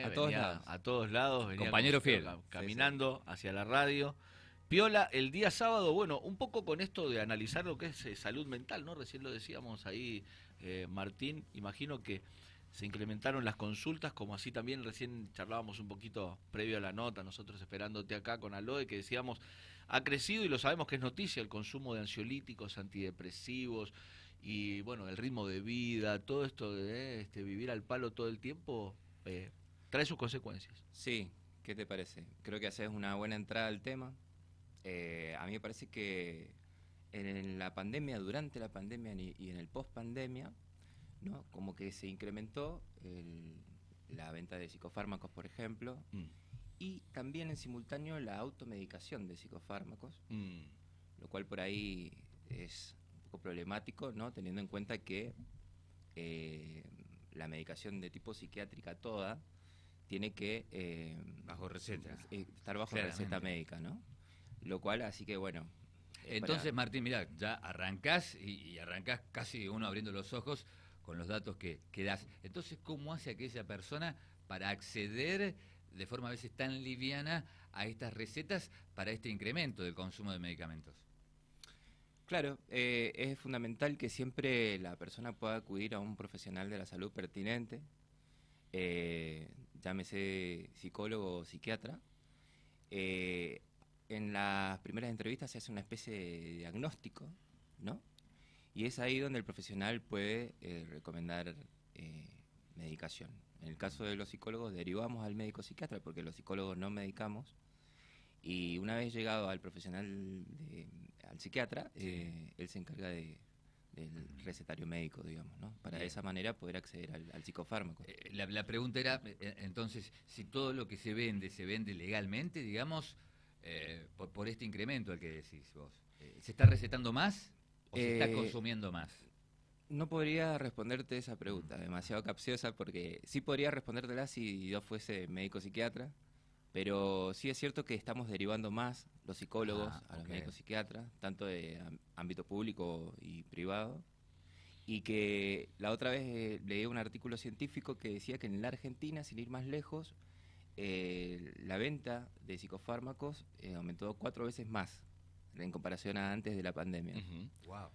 A todos venía lados. a todos lados, venía Compañero fiel. caminando hacia la radio. Piola, el día sábado, bueno, un poco con esto de analizar lo que es salud mental, ¿no? Recién lo decíamos ahí, Martín, imagino que se incrementaron las consultas, como así también recién charlábamos un poquito previo a la nota, nosotros esperándote acá con Aloe, que decíamos, ha crecido y lo sabemos que es noticia el consumo de ansiolíticos, antidepresivos y bueno, el ritmo de vida, todo esto de vivir al palo todo el tiempo, trae sus consecuencias. Sí, ¿qué te parece? Creo que haces una buena entrada al tema. A mí me parece que en la pandemia, durante la pandemia y en el post-pandemia, ¿no? Como que se incrementó la venta de psicofármacos, por ejemplo, Mm, y también en simultáneo la automedicación de psicofármacos, mm, lo cual por ahí es un poco problemático, ¿no? Teniendo en cuenta que eh, la medicación de tipo psiquiátrica toda tiene que Bajo receta. estar bajo Claramente. receta médica, ¿no? Lo cual, así que bueno. Entonces, Martín, mirá, ya arrancás y arrancás casi uno abriendo los ojos con los datos que das. Entonces, ¿cómo hace aquella persona para acceder de forma a veces tan liviana a estas recetas para este incremento del consumo de medicamentos? Claro, es fundamental que siempre la persona pueda acudir a un profesional de la salud pertinente, llámese psicólogo o psiquiatra. Eh, en las primeras entrevistas se hace una especie de diagnóstico, ¿no? Y es ahí donde el profesional puede recomendar medicación. En el caso de los psicólogos derivamos al médico psiquiatra porque los psicólogos no medicamos. Y una vez llegado al profesional, al psiquiatra, él se encarga del recetario médico, digamos, ¿no? Para de esa manera poder acceder al psicofármaco. La pregunta era, entonces, si todo lo que se vende legalmente, digamos, por este incremento al que decís vos. ¿Se está recetando más o se está consumiendo más? No podría responderte esa pregunta, demasiado capciosa, porque sí podría respondértela si yo fuese médico psiquiatra, pero sí es cierto que estamos derivando más los psicólogos a los médicos psiquiatras, tanto de ámbito público y privado, y que la otra vez leí un artículo científico que decía que en la Argentina, sin ir más lejos, la venta de psicofármacos aumentó 4 veces más en comparación a antes de la pandemia. Wow.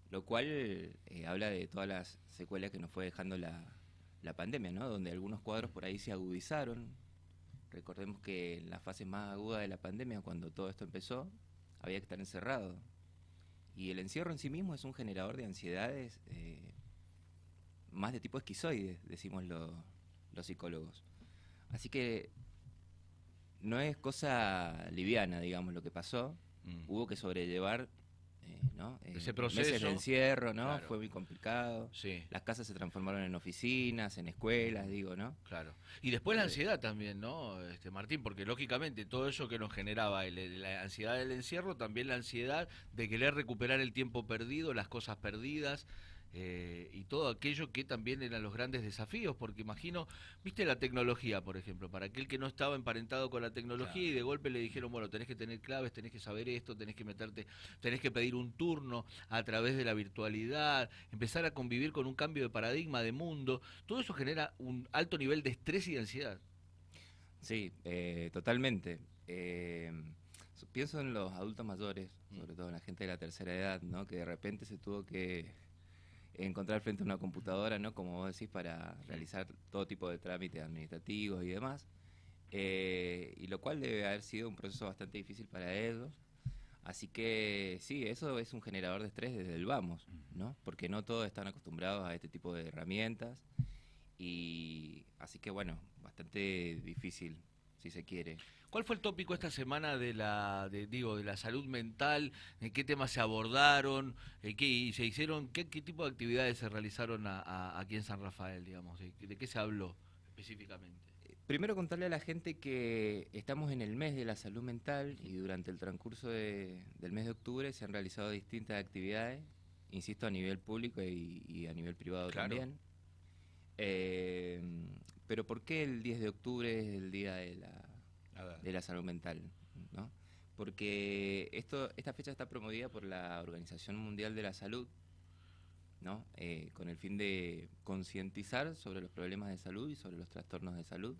Lo cual habla de todas las secuelas que nos fue dejando la pandemia, ¿no? Donde algunos cuadros por ahí se agudizaron. Recordemos que en la fase más aguda de la pandemia, cuando todo esto empezó, había que estar encerrado. Y el encierro en sí mismo es un generador de ansiedades más de tipo esquizoide, decimos los psicólogos. Así que no es cosa liviana, digamos, lo que pasó. Hubo que sobrellevar, ¿no? Ese proceso. Meses de encierro, ¿no? Claro. Fue muy complicado. Sí. Las casas se transformaron en oficinas, en escuelas, digo, ¿no? Claro. Y después la ansiedad también, ¿no, Martín? Porque lógicamente todo eso que nos generaba la ansiedad del encierro, también la ansiedad de querer recuperar el tiempo perdido, las cosas perdidas, y todo aquello que también eran los grandes desafíos, porque imagino, viste la tecnología, por ejemplo, para aquel que no estaba emparentado con la tecnología, claro, y de golpe le dijeron, bueno, tenés que tener claves, tenés que saber esto, tenés que meterte, tenés que pedir un turno a través de la virtualidad, empezar a convivir con un cambio de paradigma, de mundo, todo eso genera un alto nivel de estrés y de ansiedad. Sí, totalmente. Pienso en los adultos mayores, sobre todo en la gente de la tercera edad, ¿no? Que de repente se tuvo que encontrar frente a una computadora, ¿no? Como vos decís, para realizar todo tipo de trámites administrativos y demás. Y lo cual debe haber sido un proceso bastante difícil para ellos. Así que sí, eso es un generador de estrés desde el vamos, ¿no? Porque no todos están acostumbrados a este tipo de herramientas. Y así que bueno, bastante difícil, si se quiere. ¿Cuál fue el tópico esta semana de la salud mental? ¿Qué temas se abordaron? ¿Qué se hicieron? ¿Qué tipo de actividades se realizaron aquí en San Rafael, digamos? ¿De qué se habló específicamente? Primero contarle a la gente que estamos en el mes de la salud mental y durante el transcurso del mes de octubre se han realizado distintas actividades, insisto, a nivel público y a nivel privado, claro, también. Pero ¿por qué el 10 de octubre es el día de la salud mental, ¿no? Porque esta fecha está promovida por la Organización Mundial de la Salud, ¿no? Con el fin de concientizar sobre los problemas de salud y sobre los trastornos de salud.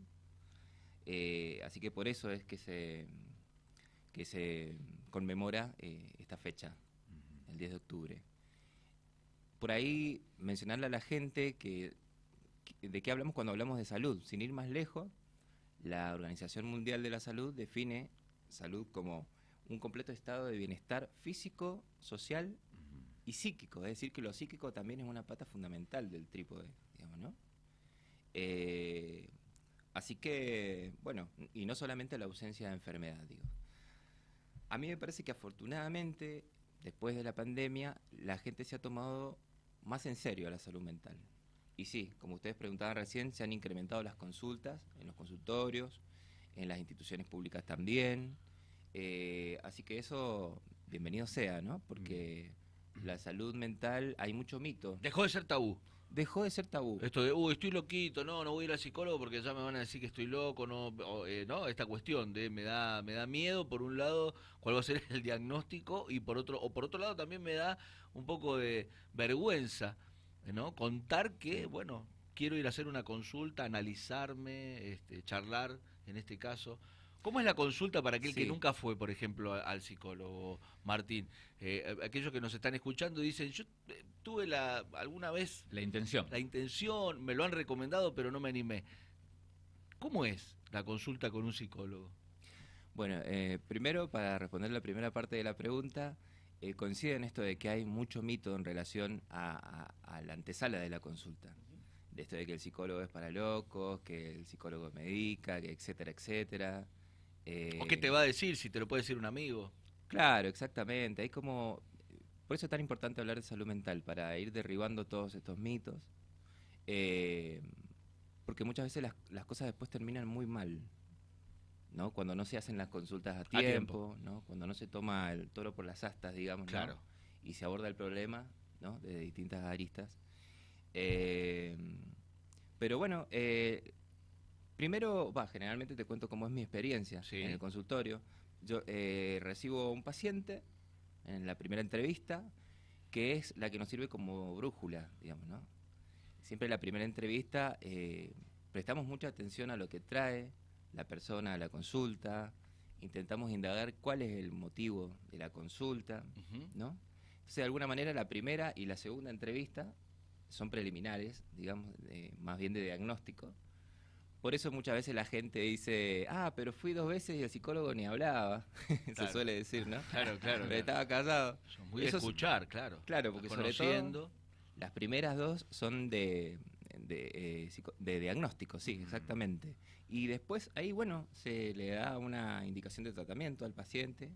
Así que por eso es que se conmemora esta fecha, el 10 de octubre. Por ahí mencionarle a la gente de qué hablamos cuando hablamos de salud. Sin ir más lejos, la Organización Mundial de la Salud define salud como un completo estado de bienestar físico, social y psíquico. Es decir, que lo psíquico también es una pata fundamental del trípode, digamos, ¿no? Así que, bueno, y no solamente la ausencia de enfermedad, digo. A mí me parece que afortunadamente, después de la pandemia, la gente se ha tomado más en serio la salud mental. Y sí, como ustedes preguntaban recién, se han incrementado las consultas en los consultorios, en las instituciones públicas también. Así que eso, bienvenido sea, ¿no? Porque la salud mental, hay mucho mito. Dejó de ser tabú. Dejó de ser tabú. Esto de, estoy loquito, no voy a ir al psicólogo porque ya me van a decir que estoy loco, no, esta cuestión de me da miedo por un lado cuál va a ser el diagnóstico y por otro lado también me da un poco de vergüenza, ¿no? Contar que, bueno, quiero ir a hacer una consulta, analizarme, charlar en este caso. ¿Cómo es la consulta para aquel que nunca fue, por ejemplo, al psicólogo, Martín? Aquellos que nos están escuchando dicen, yo tuve alguna vez... La intención, me lo han recomendado, pero no me animé. ¿Cómo es la consulta con un psicólogo? Bueno, primero, para responder la primera parte de la pregunta, coincide en esto de que hay mucho mito en relación a la antesala de la consulta. De esto de que el psicólogo es para locos, que el psicólogo medica, que etcétera, etcétera. ¿O qué te va a decir si te lo puede decir un amigo? Claro, exactamente. Hay como... Por eso es tan importante hablar de salud mental, para ir derribando todos estos mitos. Porque muchas veces las cosas después terminan muy mal, ¿no? Cuando no se hacen las consultas a tiempo, ¿no? Cuando no se toma el toro por las astas, digamos, claro, ¿no? Y se aborda el problema, ¿no? De distintas aristas. Pero bueno, primero, generalmente te cuento cómo es mi experiencia en el consultorio. Yo recibo un paciente en la primera entrevista, que es la que nos sirve como brújula, digamos, ¿no? Siempre en la primera entrevista prestamos mucha atención a lo que trae la persona a la consulta, intentamos indagar cuál es el motivo de la consulta, ¿no? Entonces, de alguna manera, la primera y la segunda entrevista son preliminares, digamos, más bien de diagnóstico. Por eso muchas veces la gente dice, pero fui 2 veces y el psicólogo ni hablaba. Se suele decir, ¿no? Claro. Pero estaba callado. Son muy de escuchar, claro. Claro, porque sobre todo las primeras 2 son de diagnóstico, sí, exactamente. Y después ahí, bueno, se le da una indicación de tratamiento al paciente.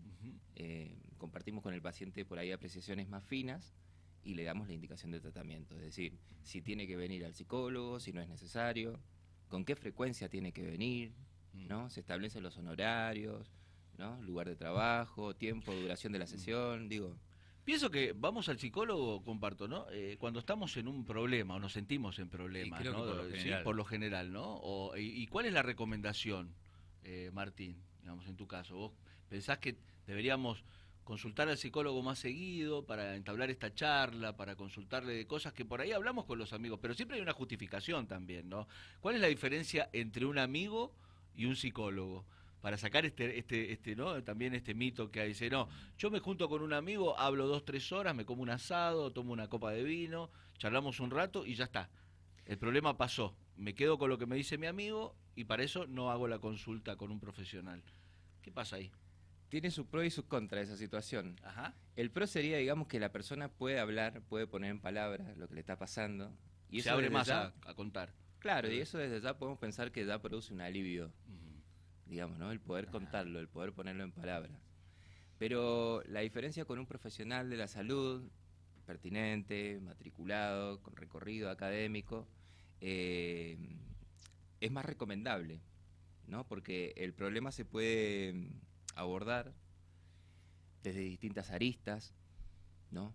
Compartimos con el paciente por ahí apreciaciones más finas y le damos la indicación de tratamiento. Es decir, si tiene que venir al psicólogo, si no es necesario, con qué frecuencia tiene que venir, ¿no? Se establecen los honorarios, ¿no? Lugar de trabajo, tiempo, duración de la sesión, digo. Pienso que vamos al psicólogo, comparto, ¿no? Cuando estamos en un problema o nos sentimos en problemas, ¿no? Por lo general, ¿no? ¿Y cuál es la recomendación, Martín, digamos, en tu caso? ¿Vos pensás que deberíamos consultar al psicólogo más seguido para entablar esta charla, para consultarle de cosas que por ahí hablamos con los amigos, pero siempre hay una justificación también, ¿no? ¿Cuál es la diferencia entre un amigo y un psicólogo? Para sacar ¿no? También este mito que hay, dice, no, yo me junto con un amigo, hablo 2-3 horas, me como un asado, tomo una copa de vino, charlamos un rato y ya está. El problema pasó. Me quedo con lo que me dice mi amigo y para eso no hago la consulta con un profesional. ¿Qué pasa ahí? Tiene su pro y su contra esa situación. Ajá. El pro sería, digamos, que la persona puede hablar, puede poner en palabras lo que le está pasando. Y se eso abre más a contar. Claro, y eso desde ya podemos pensar que ya produce un alivio, digamos, ¿no? El poder contarlo, el poder ponerlo en palabras. Pero la diferencia con un profesional de la salud, pertinente, matriculado, con recorrido académico, es más recomendable, ¿no? Porque el problema se puede abordar desde distintas aristas, ¿no?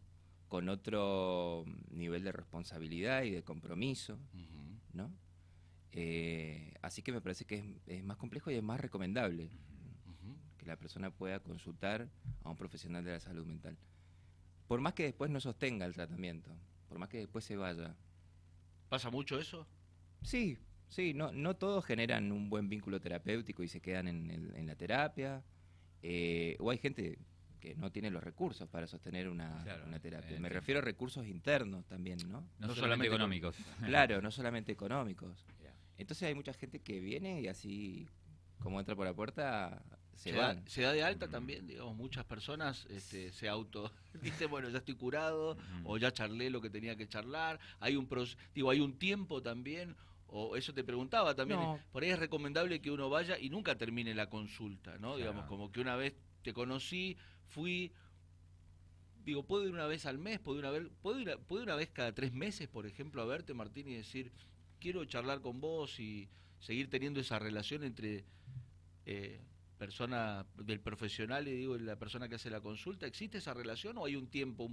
Con otro nivel de responsabilidad y de compromiso, ¿no? Así que me parece que es más complejo y es más recomendable que la persona pueda consultar a un profesional de la salud mental. Por más que después no sostenga el tratamiento, por más que después se vaya. ¿Pasa mucho eso? Sí, Sí, no todos generan un buen vínculo terapéutico y se quedan en la terapia. O hay gente que no tiene los recursos para sostener Claro, una terapia. Me entiendo. refiero a recursos internos también, ¿no? No solamente económicos. Claro, no solamente económicos. Ya. Entonces hay mucha gente que viene y así, como entra por la puerta, se Da, van. se da de alta también, digamos, muchas personas se auto dicen, bueno, ya estoy curado, o ya charlé lo que tenía que charlar, hay hay un tiempo también, o eso te preguntaba también, No. por ahí es recomendable que uno vaya y nunca termine la consulta, ¿no? Claro. Digamos, como que una vez te conocí, fui, digo, ¿puedo ir una vez al mes? ¿Puedo ir una vez cada 3 meses, por ejemplo, a verte, Martín, y decir, quiero charlar con vos y seguir teniendo esa relación entre persona del profesional y digo la persona que hace la consulta? ¿Existe esa relación o hay un tiempo?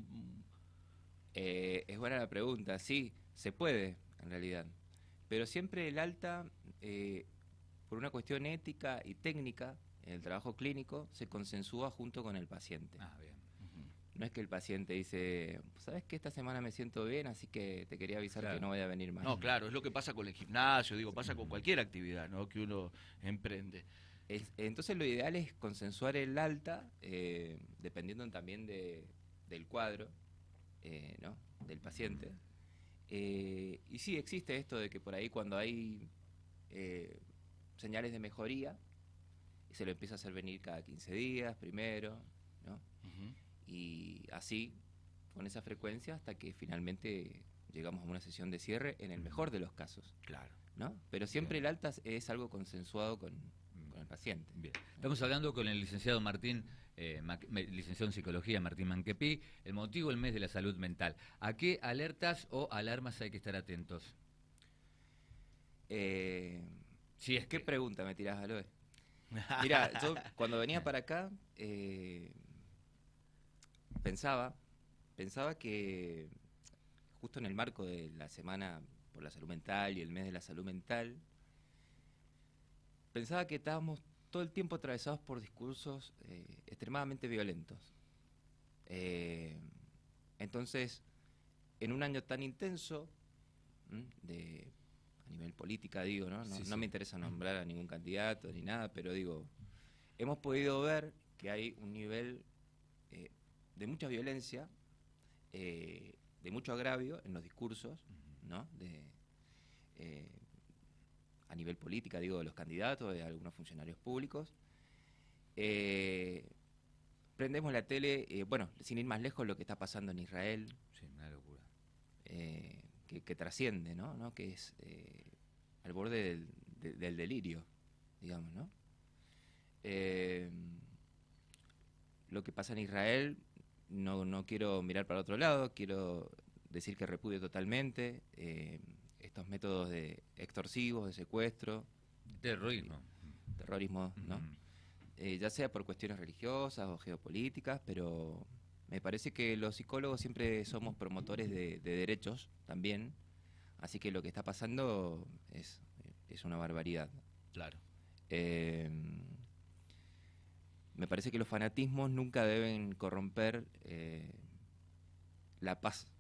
Es buena la pregunta, sí, se puede, en realidad. Pero siempre el alta, por una cuestión ética y técnica, en el trabajo clínico, se consensúa junto con el paciente. Ah, bien. No es que el paciente dice, ¿sabes que esta semana me siento bien, así que te quería avisar Claro. que no voy a venir más? No, claro, es lo que pasa con el gimnasio, digo, pasa con cualquier actividad, ¿no? Que uno emprende. Entonces lo ideal es consensuar el alta, dependiendo también del cuadro, ¿no? Del paciente. Y sí, existe esto de que por ahí cuando hay señales de mejoría, se lo empieza a hacer venir cada 15 días primero, ¿no? Ujú. Y así, con esa frecuencia, hasta que finalmente llegamos a una sesión de cierre en el mejor de los casos, Claro. ¿no? Pero siempre Bien. el alta es algo consensuado con el paciente. Bien. Estamos hablando con el licenciado Martín, licenciado en psicología, Martín Manquepí. El motivo, el mes de la salud mental. ¿A qué alertas o alarmas hay que estar atentos? Si es ¿Qué que... pregunta me tirás, Aloe? Mira, yo cuando venía para acá, pensaba que justo en el marco de la Semana por la Salud Mental y el mes de la Salud Mental, pensaba que estábamos todo el tiempo atravesados por discursos extremadamente violentos. Entonces, en un año tan intenso, a nivel política digo, ¿no? Sí, No sí. me interesa nombrar a ningún candidato ni nada, pero digo, hemos podido ver que hay un nivel de mucha violencia, de mucho agravio en los discursos, ¿no? A nivel política, digo, de los candidatos, de algunos funcionarios públicos. Prendemos la tele, bueno, sin ir más lejos, lo que está pasando en Israel, Sí, una locura. que trasciende, ¿no? Que es al borde del delirio, digamos, ¿no? Lo que pasa en Israel, no quiero mirar para otro lado, quiero decir que repudio totalmente estos métodos de extorsivos, de secuestro, Terrorismo. terrorismo, ¿no? Ya sea por cuestiones religiosas o geopolíticas, pero me parece que los psicólogos siempre somos promotores de derechos también, así que lo que está pasando es una barbaridad. Claro. Me parece que los fanatismos nunca deben corromper la paz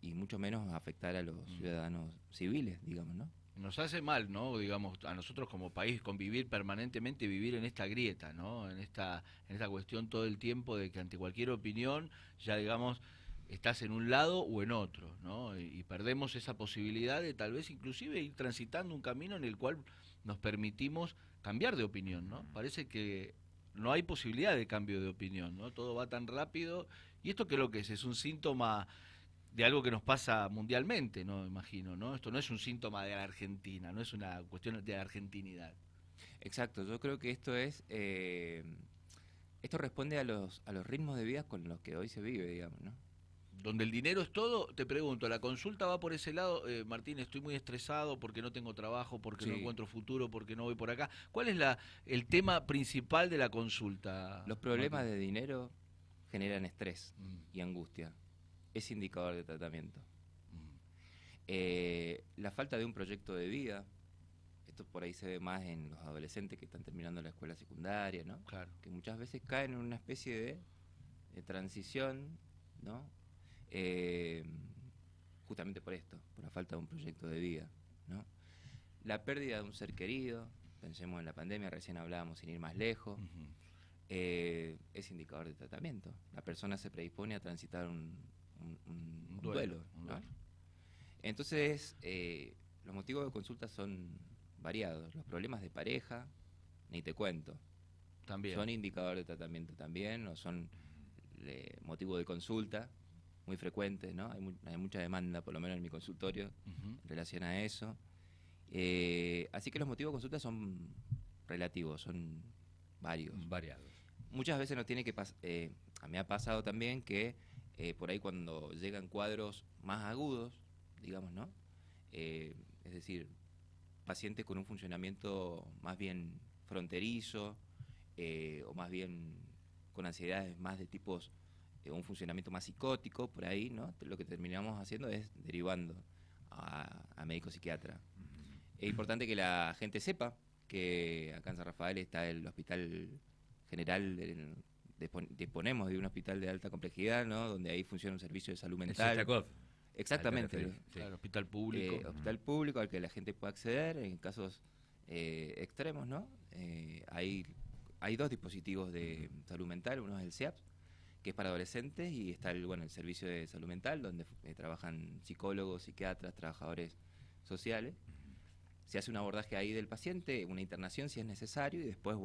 y mucho menos afectar a los ciudadanos civiles, digamos, ¿no? Nos hace mal, ¿no? Digamos, a nosotros como país convivir permanentemente, vivir en esta grieta, ¿no? En esta cuestión todo el tiempo de que ante cualquier opinión, ya digamos, estás en un lado o en otro, ¿no? Y perdemos esa posibilidad de tal vez inclusive ir transitando un camino en el cual nos permitimos cambiar de opinión, ¿no? Parece que no hay posibilidad de cambio de opinión, ¿no? Todo va tan rápido. ¿Y esto qué es lo que es un síntoma de algo que nos pasa mundialmente, ¿no? Imagino, ¿no? Esto no es un síntoma de la Argentina, no es una cuestión de la argentinidad. Exacto, yo creo que esto responde a los ritmos de vida con los que hoy se vive, digamos, ¿no? Donde el dinero es todo, te pregunto, ¿la consulta va por ese lado? Martín, estoy muy estresado porque no tengo trabajo, porque no Sí. encuentro futuro, porque no voy por acá. ¿Cuál es el tema principal de la consulta? Los problemas Martín? de dinero generan estrés Mm, y angustia. Es indicador de tratamiento. mm. La falta de un proyecto de vida, esto por ahí se ve más en los adolescentes que están terminando la escuela secundaria, ¿no? Claro. Que muchas veces caen en una especie de transición, ¿no? Justamente por esto, por la falta de un proyecto de vida, ¿no? la pérdida de un ser querido, pensemos en la pandemia, recién hablábamos sin ir más lejos, es indicador de tratamiento. La persona se predispone a transitar un duelo, ¿no? Entonces, los motivos de consulta son variados. Los problemas de pareja, ni te cuento. También. Son indicador de tratamiento también, o son motivo de consulta, muy frecuentes, ¿no? Hay mucha demanda, por lo menos en mi consultorio, en relación a eso. Así que los motivos de consulta son relativos, son variados. Muchas veces no tiene que pasar, a mí me ha pasado también que por ahí cuando llegan cuadros más agudos, digamos, ¿no? Es decir, pacientes con un funcionamiento más bien fronterizo, o más bien con ansiedades más de tipos, un funcionamiento más psicótico, por ahí, ¿no? Lo que terminamos haciendo es derivando a médico psiquiatra. Es importante que la gente sepa que acá en San Rafael está el Hospital General, disponemos de un hospital de alta complejidad, ¿no? Donde ahí funciona un servicio de salud mental. Exactamente. Claro, hospital público. Hospital público al que la gente puede acceder en casos extremos, ¿no? Hay 2 dispositivos de salud mental, uno es el CEAPS, que es para adolescentes, y está el servicio de salud mental, donde trabajan psicólogos, psiquiatras, trabajadores sociales. Se hace un abordaje ahí del paciente, una internación si es necesario, y después,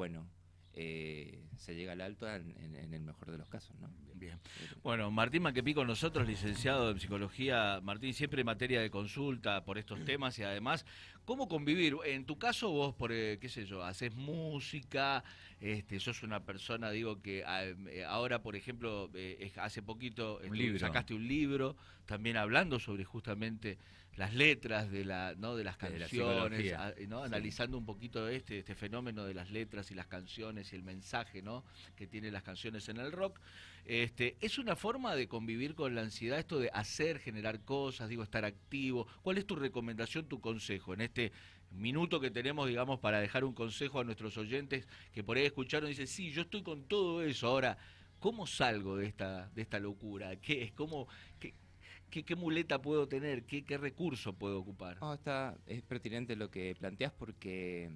se llega al alto en el mejor de los casos, ¿no? Bien. Bueno, Martín Maquepí con nosotros, licenciado en psicología. Martín, siempre en materia de consulta por estos temas, y además, ¿cómo convivir? En tu caso, vos, qué sé yo, haces música, sos una persona, digo, que ahora, por ejemplo, hace poquito sacaste un libro, también hablando sobre justamente las letras de las canciones, ¿no? Analizando un poquito este fenómeno de las letras y las canciones y el mensaje, ¿no? que tienen las canciones en el rock. ¿Es una forma de convivir con la ansiedad esto de hacer, generar cosas, digo, estar activo? ¿Cuál es tu recomendación, tu consejo en este minuto que tenemos, digamos, para dejar un consejo a nuestros oyentes que por ahí escucharon y dicen, sí, yo estoy con todo eso, ahora, ¿cómo salgo de esta locura? ¿Qué muleta puedo tener? ¿Qué recurso puedo ocupar? Es pertinente lo que planteas, porque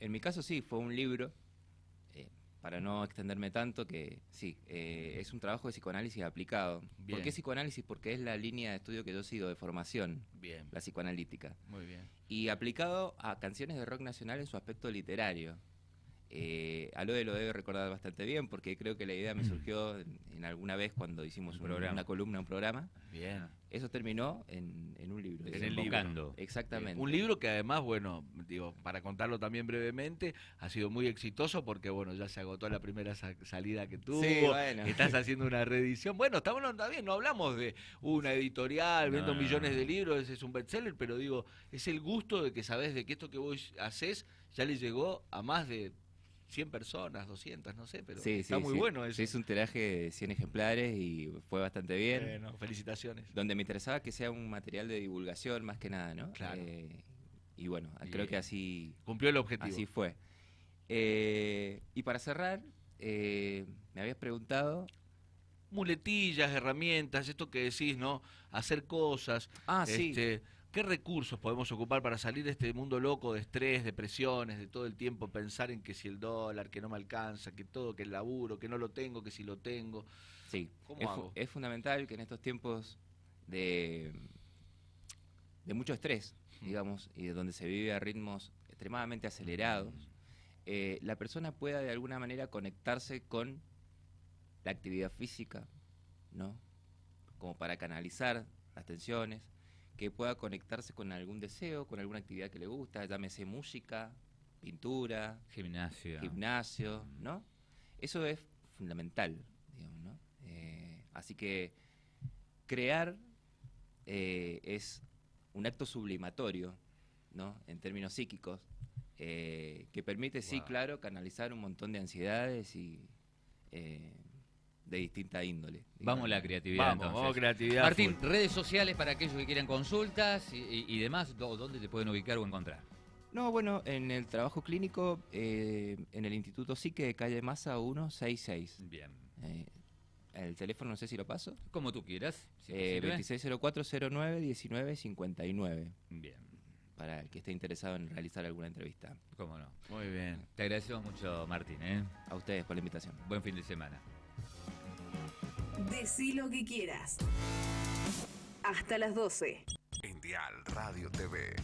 en mi caso sí, fue un libro, para no extenderme tanto, que sí, es un trabajo de psicoanálisis aplicado. Bien. ¿Por qué psicoanálisis? Porque es la línea de estudio que yo sigo de formación, bien, la psicoanalítica. Muy bien. Y aplicado a canciones de rock nacional en su aspecto literario. A Lode lo debe recordar bastante bien, porque creo que la idea me surgió en alguna vez cuando hicimos una columna, un programa. Bien. Eso terminó en un libro. En el libro. Exactamente. Bien. Un libro que además, bueno, digo, para contarlo también brevemente, ha sido muy exitoso porque, bueno, ya se agotó la primera salida que tuvo. Sí, bueno. Estás haciendo una reedición. Bueno, está bien, no hablamos de una editorial, vendo millones de libros, es un bestseller, pero digo, es el gusto de que sabés de que esto que vos hacés ya le llegó a más de 100 personas, 200, no sé, pero está muy bueno eso. Sí, es un tiraje de 100 ejemplares y fue bastante bien. Bueno, felicitaciones. Donde me interesaba que sea un material de divulgación más que nada, ¿no? Claro. Y bueno, creo que así... Cumplió el objetivo. Así fue. Y para cerrar, me habías preguntado... Muletillas, herramientas, esto que decís, ¿no? Hacer cosas. Sí. ¿Qué recursos podemos ocupar para salir de este mundo loco de estrés, de presiones, de todo el tiempo pensar en que si el dólar, que no me alcanza, que todo, que el laburo, que no lo tengo, que si lo tengo? Sí, ¿Cómo hago? Es fundamental que en estos tiempos de mucho estrés, digamos, y de donde se vive a ritmos extremadamente acelerados, la persona pueda de alguna manera conectarse con la actividad física, ¿no? Como para canalizar las tensiones, que pueda conectarse con algún deseo, con alguna actividad que le gusta, llámese música, pintura, gimnasio, ¿no? Eso es fundamental, digamos, ¿no? Así que crear es un acto sublimatorio, ¿no? En términos psíquicos, que permite, sí, claro, canalizar un montón de ansiedades y de distinta índole. Vamos a la creatividad, Vamos creatividad. Martín, redes sociales para aquellos que quieran consultas y demás, ¿dónde te pueden ubicar o encontrar? No, bueno, en el trabajo clínico, en el Instituto Psique de calle Massa 166. Bien. El teléfono no sé si lo paso. Como tú quieras. Si 2604-09-1959. Bien. para el que esté interesado en realizar alguna entrevista. Cómo no. Muy bien. Te agradecemos mucho, Martín, ¿eh? A ustedes por la invitación. Buen fin de semana. Decí lo que quieras. Hasta las 12. En Dial Radio TV.